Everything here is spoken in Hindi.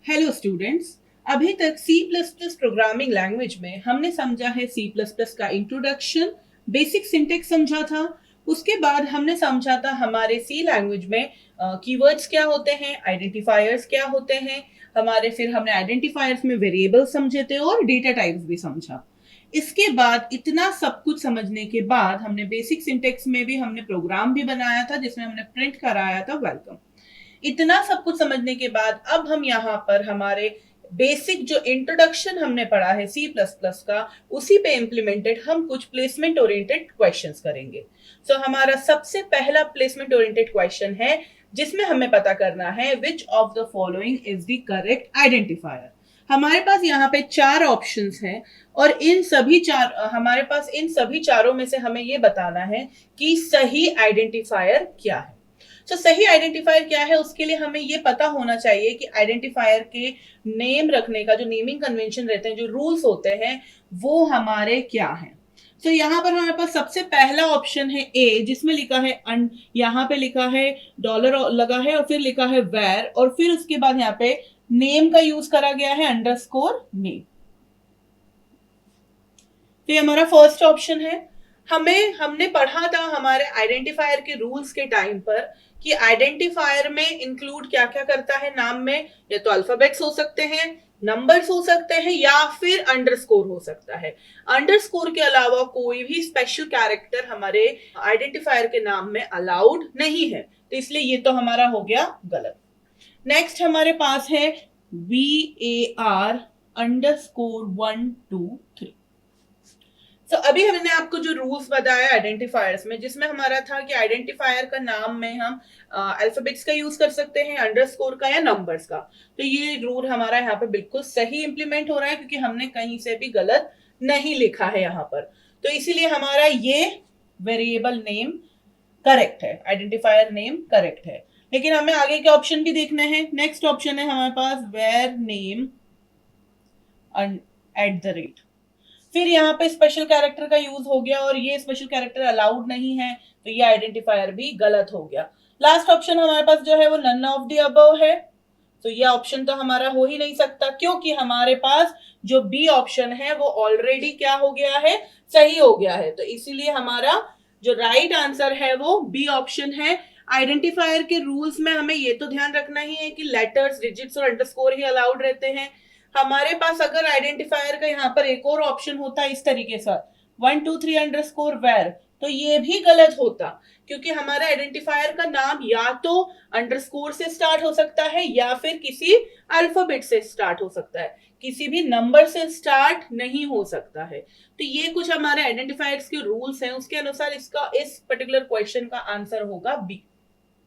Hello students. अभी तक C++ प्रोग्रामिंग लैंग्वेज में हमने समझा है C++ का इंट्रोडक्शन, बेसिक सिंटेक्स समझा था। उसके बाद हमने समझा था हमारे C लैंग्वेज में कीवर्ड्स क्या होते हैं, आइडेंटिफायर्स क्या होते हैं फिर हमने आइडेंटिफायर्स में वेरिएबल्स समझे थे और डेटा टाइप्स भी समझा। इसके बाद इतना सब कुछ समझने के बाद हमने बेसिक सिंटेक्स में भी हमने प्रोग्राम भी बनाया था जिसमें हमने प्रिंट कराया था वेलकम। इतना सब कुछ समझने के बाद अब हम यहाँ पर हमारे बेसिक जो इंट्रोडक्शन हमने पढ़ा है C++ का, उसी पे इम्प्लीमेंटेड हम कुछ प्लेसमेंट ओरिएंटेड क्वेश्चंस करेंगे। हमारा सबसे पहला प्लेसमेंट ओरिएंटेड क्वेश्चन है जिसमें हमें पता करना है which of the following is the correct identifier. हमारे पास यहाँ पे 4 ऑप्शंस हैं और हमारे पास इन सभी चारों में से हमें ये बताना है कि सही आइडेंटिफायर क्या है। सही आइडेंटिफायर क्या है, उसके लिए हमें ये पता होना चाहिए कि आइडेंटिफायर के नेम रखने का जो नेमिंग कन्वेंशन रहते हैं, जो रूल्स होते हैं, वो हमारे क्या हैं। यहाँ पर हमारे पास सबसे पहला ऑप्शन है ए, जिसमें लिखा है यहाँ पे लिखा है डॉलर लगा है और फिर लिखा है वेर और फिर उसके बाद यहाँ पे नेम का यूज करा गया है अंडरस्कोर नेम। तो ये हमारा फर्स्ट ऑप्शन है। हमने पढ़ा था हमारे आइडेंटिफायर के रूल्स के टाइम पर कि आइडेंटिफायर में इंक्लूड क्या क्या करता है नाम में, या तो अल्फाबेट्स हो सकते हैं, नंबर्स हो सकते हैं या फिर अंडरस्कोर हो सकता है। अंडरस्कोर के अलावा कोई भी स्पेशल कैरेक्टर हमारे आइडेंटिफायर के नाम में अलाउड नहीं है, तो इसलिए ये तो हमारा हो गया गलत। नेक्स्ट हमारे पास है VAR अंडरस्कोर 1 2 3। अभी हमने आपको जो रूल्स बताया आइडेंटिफायर्स में, जिसमें हमारा था कि आइडेंटिफायर का नाम में हम अल्फाबेट्स का यूज कर सकते हैं, अंडरस्कोर का या नंबर्स का। तो ये रूल हमारा यहाँ पे बिल्कुल सही इंप्लीमेंट हो रहा है क्योंकि हमने कहीं से भी गलत नहीं लिखा है यहाँ पर। तो इसीलिए हमारा ये वेरिएबल नेम करेक्ट है, आइडेंटिफायर नेम करेक्ट है। लेकिन हमें आगे के ऑप्शन भी देखने हैं। नेक्स्ट ऑप्शन है हमारे पास वेर नेम @ फिर यहाँ पे स्पेशल कैरेक्टर का यूज हो गया और ये स्पेशल कैरेक्टर अलाउड नहीं है, तो ये आइडेंटिफायर भी गलत हो गया। लास्ट ऑप्शन हमारे पास जो है वो नन ऑफ द अबव है, तो ये ऑप्शन तो हमारा हो ही नहीं सकता क्योंकि हमारे पास जो बी ऑप्शन है वो ऑलरेडी क्या हो गया है, सही हो गया है। तो इसीलिए हमारा जो राइट आंसर है वो बी ऑप्शन है। आइडेंटिफायर के रूल्स में हमें ये तो ध्यान रखना ही है कि लेटर्स, डिजिट्स और अंडरस्कोर ही अलाउड रहते हैं। हमारे पास अगर आइडेंटिफायर का यहाँ पर एक और ऑप्शन होता है इस तरीके से 1 2 3 अंडरस्कोर वेर, तो ये भी गलत होता क्योंकि हमारा आइडेंटिफायर का नाम या तो अंडरस्कोर से स्टार्ट हो सकता है या फिर किसी अल्फाबेट से स्टार्ट हो सकता है, किसी भी नंबर से स्टार्ट नहीं हो सकता है। तो ये कुछ हमारे आइडेंटिफायर्स के रूल्स हैं, उसके अनुसार इसका इस पर्टिकुलर क्वेश्चन का आंसर होगा बी।